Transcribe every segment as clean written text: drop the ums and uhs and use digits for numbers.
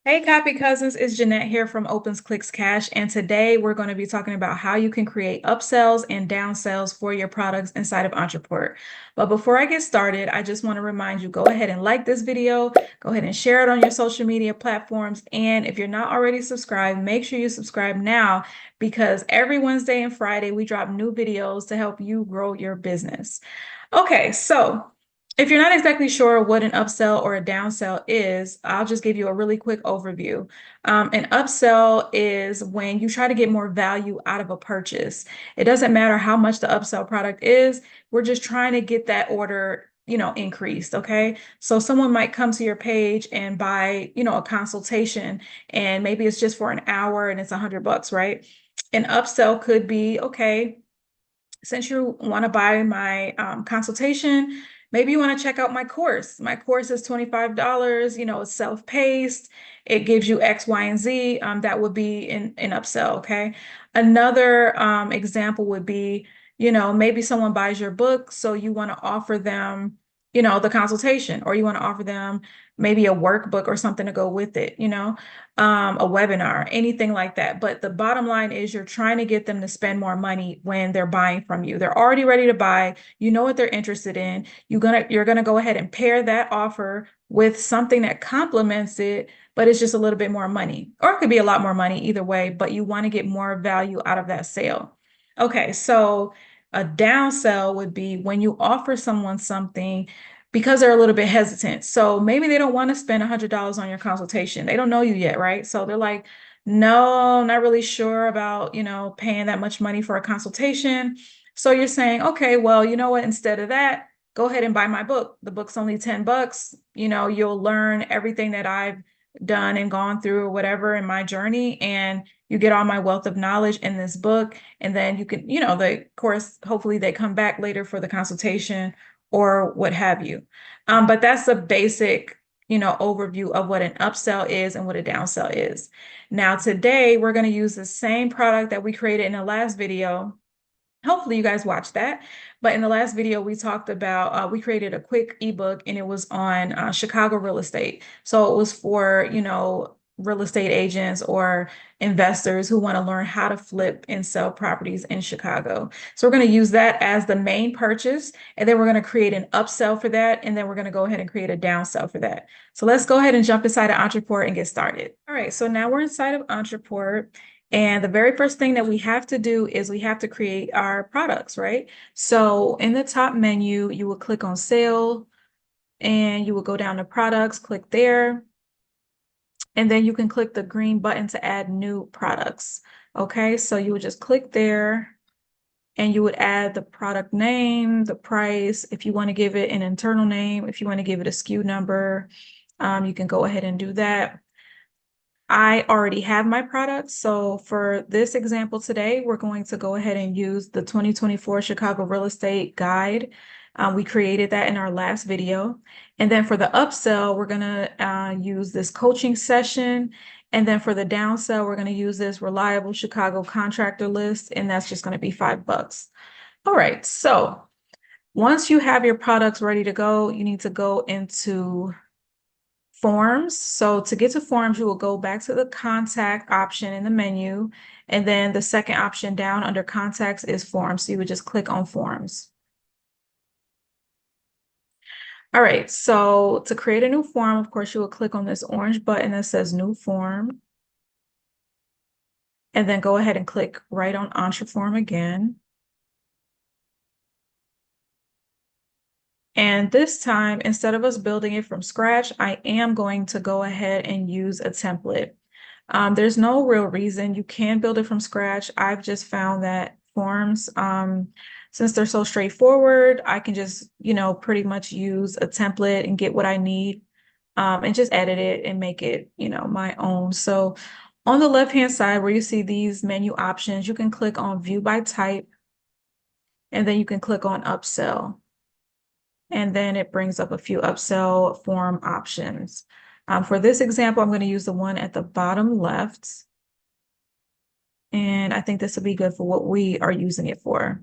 Hey, Copy Cousins, it's Jeanette here from Opens Clicks Cash, and today we're going to be talking about how you can create upsells and downsells for your products inside of Ontraport. But before I get started, I just want to remind you, go ahead and like this video, go ahead and share it on your social media platforms, and if you're not already subscribed, make sure you subscribe now because every Wednesday and Friday we drop new videos to help you grow your business. Okay, so if you're not exactly sure what an upsell or a downsell is, I'll just give you a really quick overview. An upsell is when you try to get more value out of a purchase. It doesn't matter how much the upsell product is, we're just trying to get that order, increased. Okay. So someone might come to your page and buy, a consultation, and maybe it's just for an hour and it's $100, right? An upsell could be, okay, since you want to buy my consultation, maybe you want to check out my course. My course is $25. It's self-paced. It gives you X, Y, and Z. That would be an upsell. Okay. Another example would be, maybe someone buys your book, so you want to offer them, the consultation, or you want to offer them maybe a workbook or something to go with it, a webinar, anything like that. But the bottom line is you're trying to get them to spend more money when they're buying from you. They're already ready to buy. You know what they're interested in. You're gonna go ahead and pair that offer with something that complements it, but it's just a little bit more money, or it could be a lot more money either way, but you want to get more value out of that sale. Okay, so a downsell would be when you offer someone something because they're a little bit hesitant. So maybe they don't want to spend $100 on your consultation. They don't know you yet, right? So they're like, no, not really sure about, paying that much money for a consultation. So you're saying, okay, well, you know what? Instead of that, go ahead and buy my book. The book's only $10. You'll learn everything that I've done and gone through or whatever in my journey. And you get all my wealth of knowledge in this book. And then you can, of course, hopefully they come back later for the consultation or what have you. But that's a basic, overview of what an upsell is and what a downsell is. Now, today we're going to use the same product that we created in the last video. Hopefully you guys watched that. But in the last video, we talked about, we created a quick ebook, and it was on Chicago real estate. So it was for, real estate agents or investors who want to learn how to flip and sell properties in Chicago. So we're going to use that as the main purchase, and then we're going to create an upsell for that, and then we're going to go ahead and create a downsell for that. So let's go ahead and jump inside of Ontraport and get started. All right, so now we're inside of Ontraport. And the very first thing that we have to do is we have to create our products, right? So in the top menu, you will click on sale, and you will go down to products, click there. And then you can click the green button to add new products. Okay, so you would just click there, and you would add the product name, the price, if you want to give it an internal name, if you want to give it a SKU number, you can go ahead and do that. I already have my products. So for this example today, we're going to go ahead and use the 2024 Chicago Real Estate Guide. We created that in our last video. And then for the upsell, we're going to use this coaching session. And then for the downsell, we're going to use this reliable Chicago contractor list. And that's just going to be $5. All right. So once you have your products ready to go, you need to go into forms. So to get to forms, you will go back to the contact option in the menu. And then the second option down under contacts is forms. So you would just click on forms. All right, so to create a new form, of course, you will click on this orange button that says new form. And then go ahead and click right on Ontraform again. And this time, instead of us building it from scratch, I am going to go ahead and use a template. There's no real reason you can build it from scratch. I've just found that forms, since they're so straightforward, I can just, pretty much use a template and get what I need, and just edit it and make it, my own. So on the left-hand side where you see these menu options, you can click on View by Type, and then you can click on Upsell. And then it brings up a few upsell form options. For this example, I'm going to use the one at the bottom left. And I think this will be good for what we are using it for.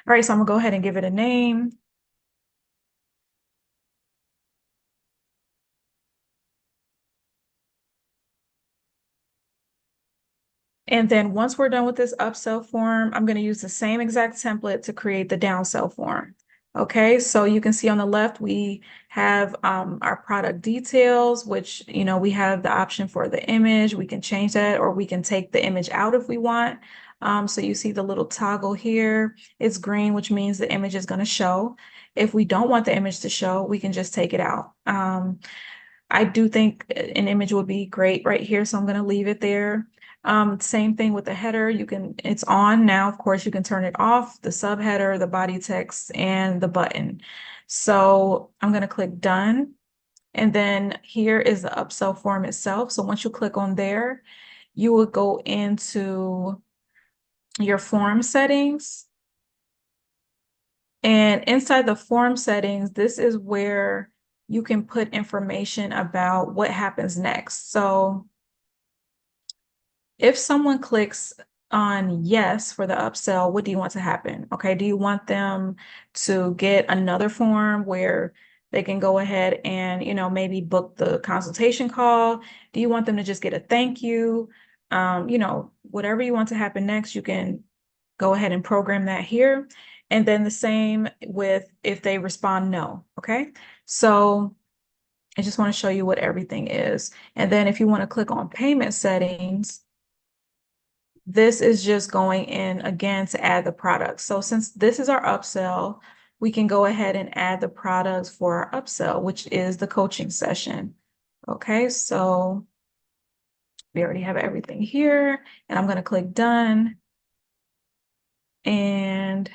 All right, so I'm gonna go ahead and give it a name. And then once we're done with this upsell form, I'm going to use the same exact template to create the downsell form. Okay, so you can see on the left, we have our product details, which, we have the option for the image. We can change that, or we can take the image out if we want. So you see the little toggle here. It's green, which means the image is going to show. If we don't want the image to show, we can just take it out. I do think an image would be great right here, so I'm going to leave it there. Same thing with the header. It's on now. Of course, you can turn it off, the subheader, the body text, and the button. So I'm going to click done. And then here is the upsell form itself. So once you click on there, you will go into your form settings. And inside the form settings, this is where you can put information about what happens next. So if someone clicks on yes for the upsell, what do you want to happen? Okay, do you want them to get another form where they can go ahead and, maybe book the consultation call? Do you want them to just get a thank you? Whatever you want to happen next, you can go ahead and program that here. And then the same with if they respond no, okay? So I just want to show you what everything is. And then if you want to click on payment settings, this is just going in again to add the products. So since this is our upsell, we can go ahead and add the products for our upsell, which is the coaching session. Okay, so we already have everything here, and I'm going to click done. And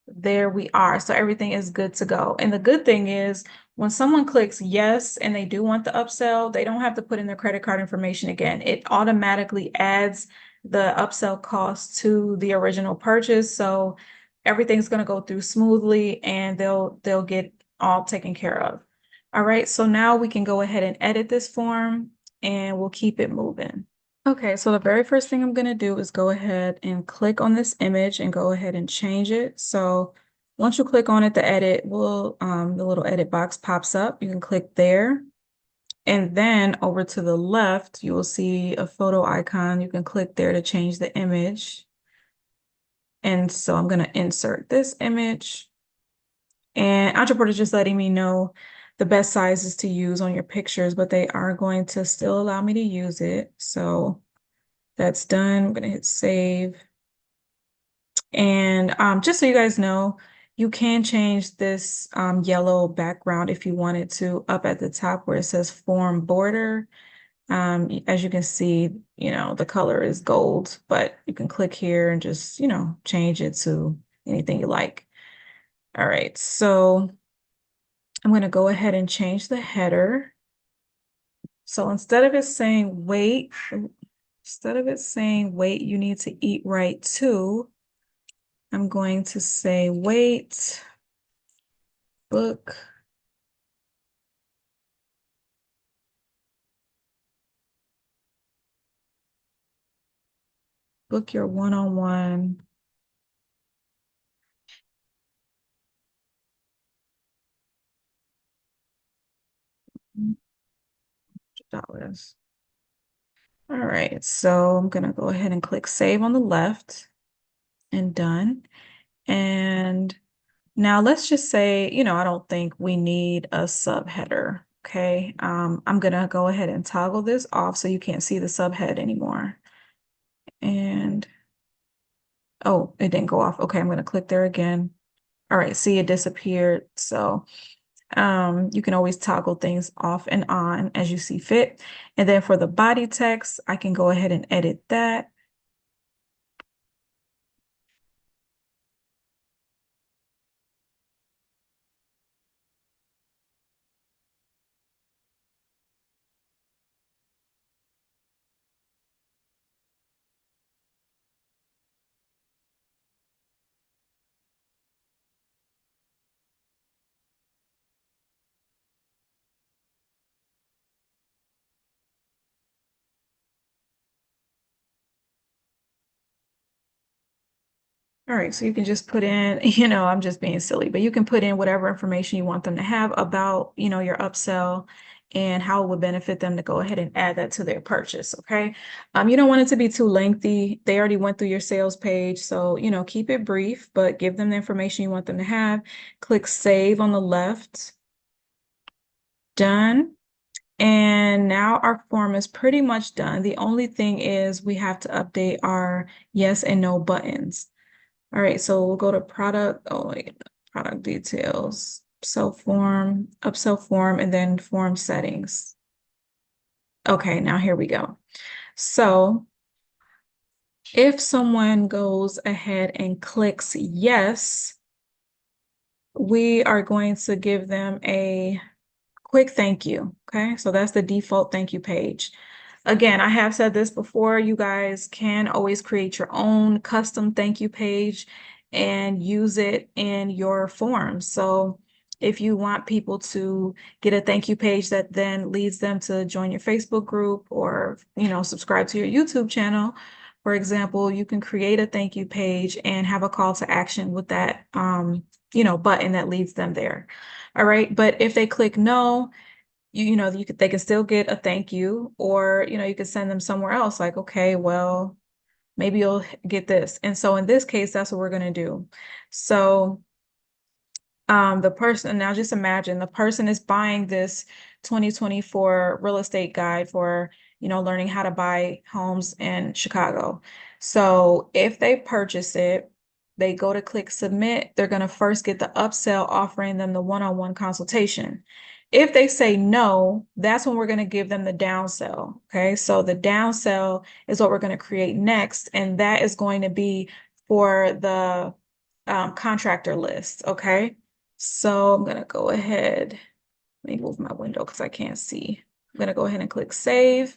there we are. So everything is good to go. And the good thing is when someone clicks yes and they do want the upsell, they don't have to put in their credit card information again. It automatically adds the upsell cost to the original purchase. So everything's going to go through smoothly and they'll get all taken care of. All right, so now we can go ahead and edit this form and we'll keep it moving. Okay, so the very first thing I'm going to do is go ahead and click on this image and go ahead and change it. So once you click on it, the little edit box pops up. You can click there. And then over to the left, you will see a photo icon. You can click there to change the image. And so I'm going to insert this image. And Ontraport is just letting me know the best sizes to use on your pictures, but they are going to still allow me to use it. So that's done. I'm going to hit save. And just so you guys know, you can change this yellow background if you wanted to up at the top where it says form border. As you can see, the color is gold, but you can click here and just, change it to anything you like. All right, so I'm going to go ahead and change the header. So instead of it saying wait, you need to eat right too, I'm going to say wait, book your one-on-one $100. All right, so I'm gonna go ahead and click save on the left and done. And now let's just say, I don't think we need a subheader. Okay, I'm gonna go ahead and toggle this off so you can't see the subhead anymore. And oh, it didn't go off. Okay, I'm gonna click there again. All right, see, it disappeared. So you can always toggle things off and on as you see fit. And then for the body text, I can go ahead and edit that. All right, so you can just put in, I'm just being silly, but you can put in whatever information you want them to have about, your upsell. and how it would benefit them to go ahead and add that to their purchase. Okay. You don't want it to be too lengthy. They already went through your sales page. So, keep it brief, but give them the information you want them to have. Click save on the left. Done. And now our form is pretty much done. The only thing is we have to update our yes and no buttons. All right, so we'll go to product, product details, upsell form, and then form settings. Okay, now here we go. So if someone goes ahead and clicks yes, we are going to give them a quick thank you. Okay, so that's the default thank you page. Again, I have said this before, you guys can always create your own custom thank you page and use it in your forms. So if you want people to get a thank you page that then leads them to join your Facebook group or, subscribe to your YouTube channel, for example, you can create a thank you page and have a call to action with that, button that leads them there. All right. But if they click no, they can still get a thank you, or, you could send them somewhere else like, okay, well, maybe you'll get this. And so in this case, that's what we're going to do. So the person, now just imagine the person is buying this 2024 real estate guide for, learning how to buy homes in Chicago. So if they purchase it, they go to click submit, they're going to first get the upsell offering them the one-on-one consultation. If they say no, that's when we're going to give them the downsell. Okay, so the downsell is what we're going to create next, and that is going to be for the contractor list. Okay, so I'm going to go ahead. Let me move my window because I can't see. I'm going to go ahead and click save.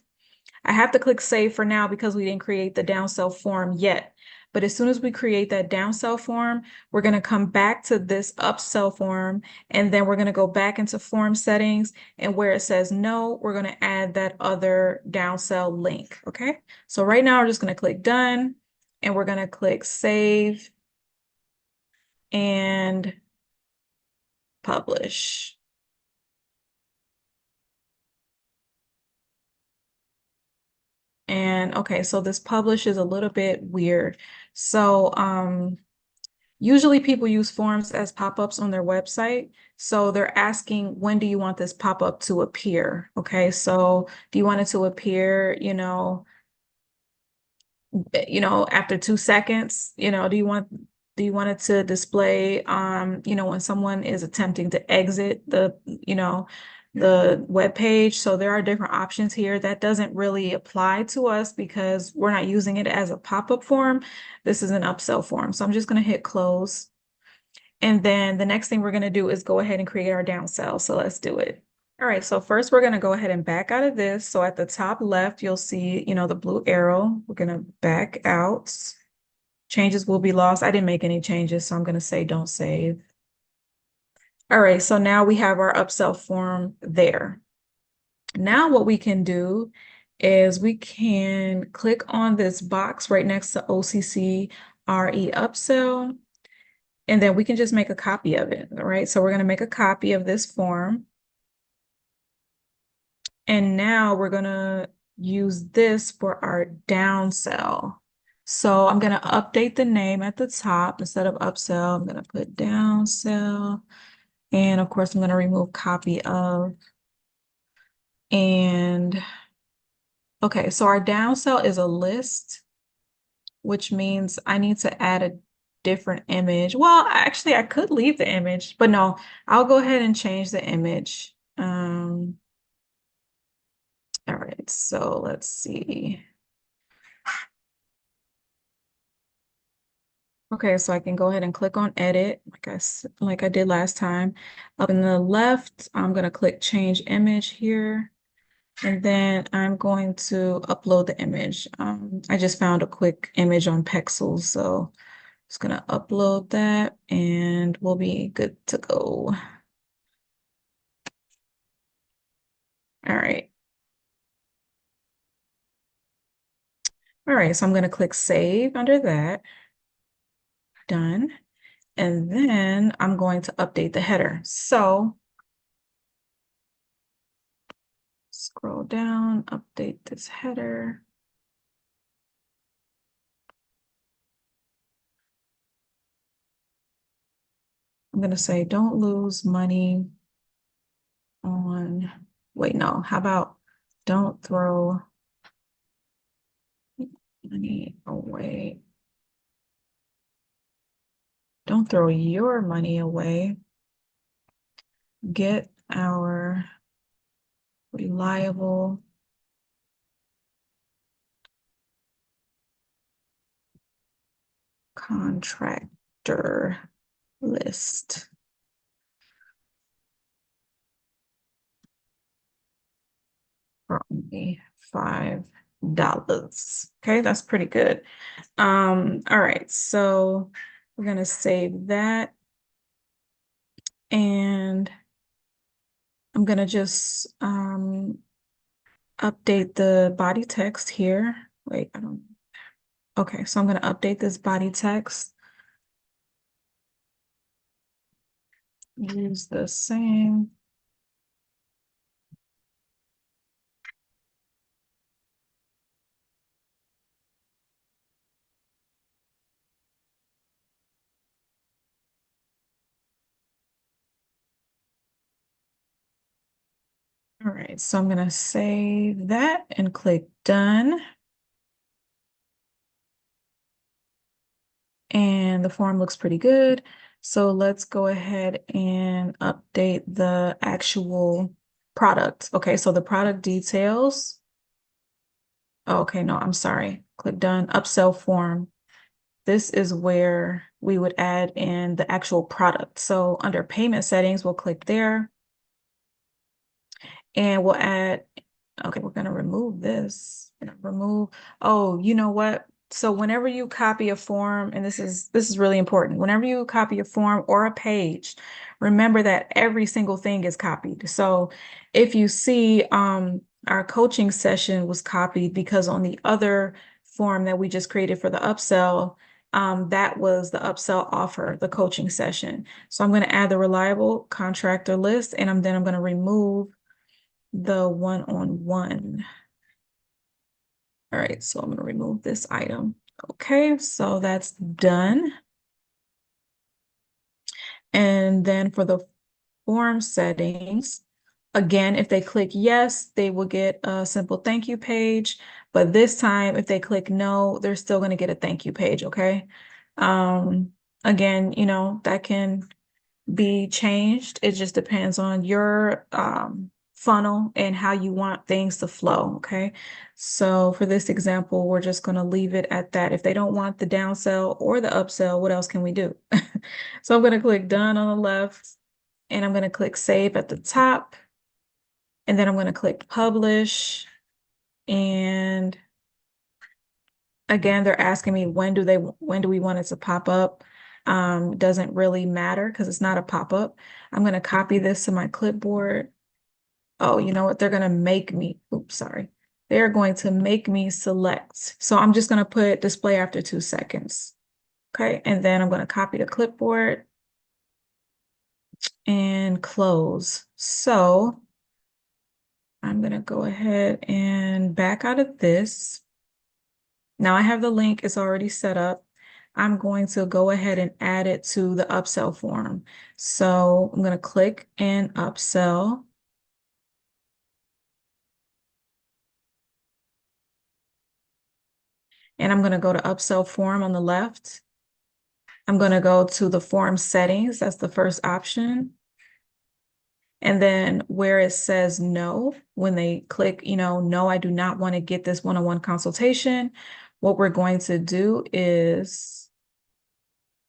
I have to click save for now because we didn't create the downsell form yet. But as soon as we create that downsell form, we're going to come back to this upsell form, and then we're going to go back into form settings, and where it says no, we're going to add that other downsell link. Okay. So right now we're just going to click done, and we're going to click save and publish. And okay, so this publish is a little bit weird. So usually people use forms as pop-ups on their website. So they're asking, when do you want this pop-up to appear? Okay, so do you want it to appear, after 2 seconds? Do you want it to display when someone is attempting to exit the web page? So there are different options here. That doesn't really apply to us because we're not using it as a pop-up form. This is an upsell form. So I'm just going to hit close. And then the next thing we're going to do is go ahead and create our downsell. So let's do it. All right, so first we're going to go ahead and back out of this. So at the top left, you'll see, the blue arrow. We're going to back out. Changes will be lost. I didn't make any changes, so I'm going to say don't save. All right, so now we have our upsell form there. Now what we can do is we can click on this box right next to OCC RE upsell, and then we can just make a copy of it. All right, so we're going to make a copy of this form. And now we're going to use this for our downsell. So I'm going to update the name at the top. Instead of upsell, I'm going to put downsell. And of course, I'm going to remove copy of. And okay, so our downsell is a list, which means I need to add a different image. Well, actually, I could leave the image, but no, I'll go ahead and change the image. All right, so let's see. Okay, so I can go ahead and click on edit like I did last time. Up in the left, I'm going to click change image here. And then I'm going to upload the image. I just found a quick image on Pexels, so just going to upload that and we'll be good to go. All right. All right, so I'm going to click save under that. Done. And then I'm going to update the header. So Scroll down, update this header. I'm going to say, don't lose money on, wait, no, how about don't throw money away. Don't throw your money away. Get our reliable contractor list. For only $5. Okay, that's pretty good. All right, so we're gonna save that, and I'm gonna just update the body text here. Wait, I don't. Okay, so I'm gonna update this body text. Use the same. All right, so I'm gonna save that and click done. And the form looks pretty good. So let's go ahead and update the actual product. Okay, so the product details. Okay, no, I'm sorry. Click done. Upsell form. This is where we would add in the actual product. So under payment settings, we'll click there and we'll add, okay, we're gonna remove this. Remove, oh, you know what? So whenever you copy a form, and this is really important, whenever you copy a form or a page, remember that every single thing is copied. So if you see our coaching session was copied because on the other form that we just created for the upsell, that was the upsell offer, the coaching session. So I'm going to add the reliable contractor list, and then I'm going to remove the one-on-one. All right, so I'm going to remove this item. Okay, so that's done. And then for the form settings, again, if they click yes, they will get a simple thank you page. But this time, if they click no, they're still going to get a thank you page, okay? Again, that can be changed. It just depends on your funnel and how you want things to flow, okay? So for this example, we're just going to leave it at that. If they don't want the downsell or the upsell, what else can we do? So I'm going to click done on the left, and I'm going to click save at the top, and then I'm going to click publish. And again, they're asking me when do we want it to pop up? Doesn't really matter because it's not a pop-up. I'm going to copy this to my clipboard. Oh, you know what? They're going to make me, oops, sorry. They're going to make me select. So I'm just going to put display after 2 seconds. Okay, and then I'm going to copy the clipboard and close. So I'm going to go ahead and back out of this. Now I have the link, it's already set up. I'm going to go ahead and add it to the upsell form. So I'm going to click in upsell. And I'm going to go to upsell form on the left. I'm going to go to the form settings. That's the first option. And then where it says no, when they click, no, I do not want to get this one-on-one consultation, what we're going to do is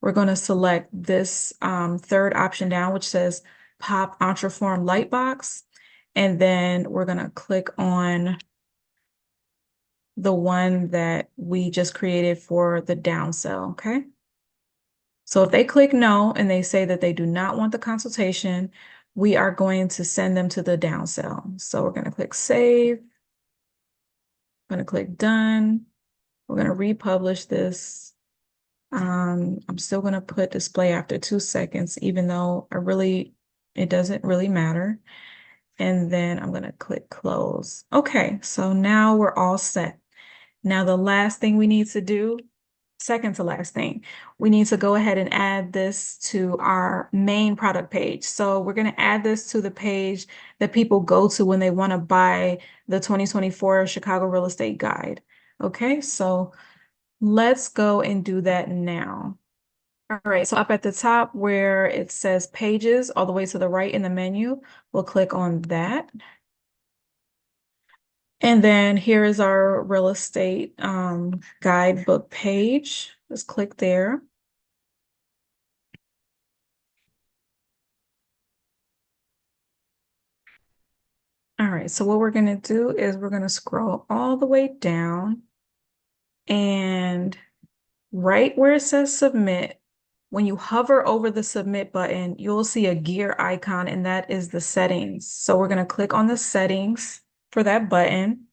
we're going to select this third option down, which says pop Ontraform Lightbox. And then we're going to click on the one that we just created for the downsell, okay? So if they click no and they say that they do not want the consultation, we are going to send them to the downsell. So we're going to click save. I'm going to click done. We're going to republish this. I'm still going to put display after 2 seconds, even though it doesn't really matter. and then I'm going to click close. Okay, so now we're all set. Now the last thing we need to do, second to last thing, we need to go ahead and add this to our main product page. So we're going to add this to the page that people go to when they want to buy the 2024 Chicago Real Estate Guide. Okay, so let's go and do that now. All right, so up at the top where it says pages all the way to the right in the menu, we'll click on that. And then here is our real estate guidebook page. Let's click there. All right, so what we're going to do is we're going to scroll all the way down, and right where it says submit, when you hover over the submit button, you'll see a gear icon, and that is the settings. So we're going to click on the settings for that button.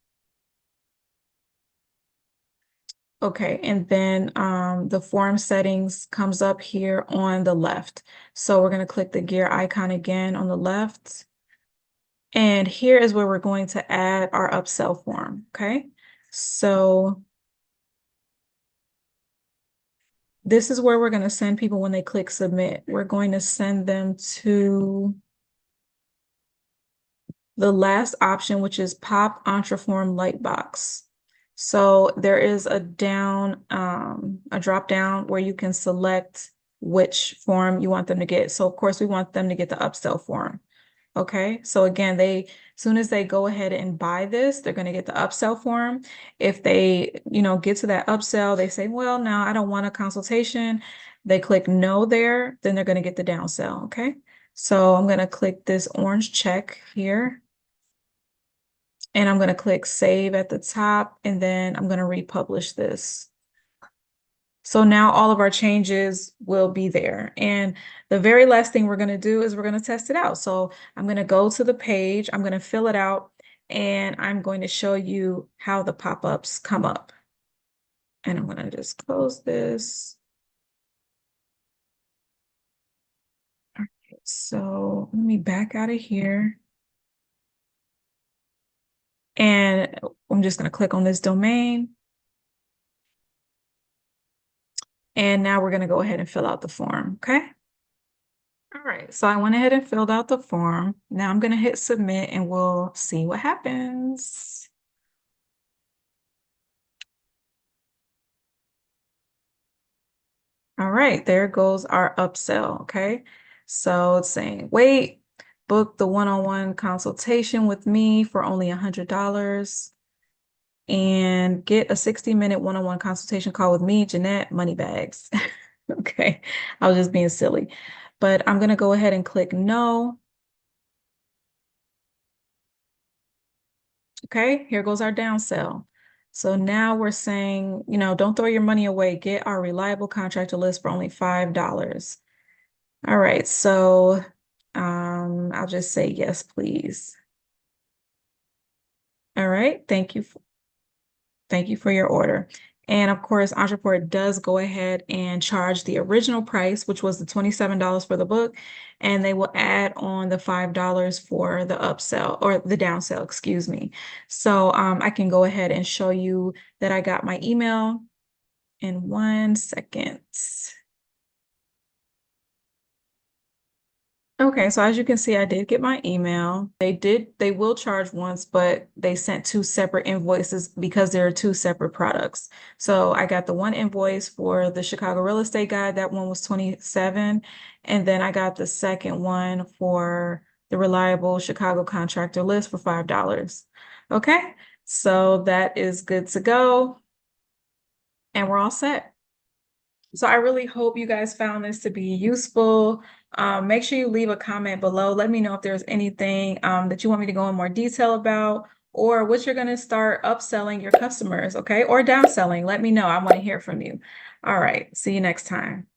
Okay, and then the form settings comes up here on the left. So we're going to click the gear icon again on the left. And here is where we're going to add our upsell form, okay? So this is where we're going to send people when they click submit. We're going to send them to the last option, which is Pop Ontraform Lightbox. So there is a drop down where you can select which form you want them to get. So of course we want them to get the upsell form. Okay, so again, as soon as they go ahead and buy this, they're going to get the upsell form. If they, get to that upsell, they say, well, no, I don't want a consultation. They click no there, then they're going to get the downsell. Okay, so I'm going to click this orange check here. And I'm going to click save at the top, and then I'm going to republish this. So now all of our changes will be there. And the very last thing we're going to do is we're going to test it out. So I'm going to go to the page, I'm going to fill it out, and I'm going to show you how the pop-ups come up. And I'm going to just close this. All right, so let me back out of here. And I'm just going to click on this domain. And now we're going to go ahead and fill out the form, okay? All right, so I went ahead and filled out the form. Now I'm going to hit submit and we'll see what happens. All right, there goes our upsell, okay? So it's saying, wait, book the one-on-one consultation with me for only $100 and get a 60-minute one-on-one consultation call with me, Jeannette, money bags. Okay, I was just being silly. But I'm going to go ahead and click no. Okay, here goes our downsell. So now we're saying, don't throw your money away. Get our reliable contractor list for only $5. All right, so I'll just say yes, please. All right, thank you for your order. And of course, Ontraport does go ahead and charge the original price, which was the $27 for the book, and they will add on the $5 for the upsell or the downsell, excuse me. So I can go ahead and show you that I got my email in 1 second. Okay, so as you can see, I did get my email. They will charge once, but they sent two separate invoices because there are two separate products. So I got the one invoice for the Chicago Real Estate Guide. That one was $27. And then I got the second one for the Reliable Chicago Contractor List for $5. Okay, so that is good to go. And we're all set. So I really hope you guys found this to be useful. Make sure you leave a comment below. Let me know if there's anything that you want me to go in more detail about, or what you're going to start upselling your customers, okay? Or downselling. Let me know. I want to hear from you. All right. See you next time.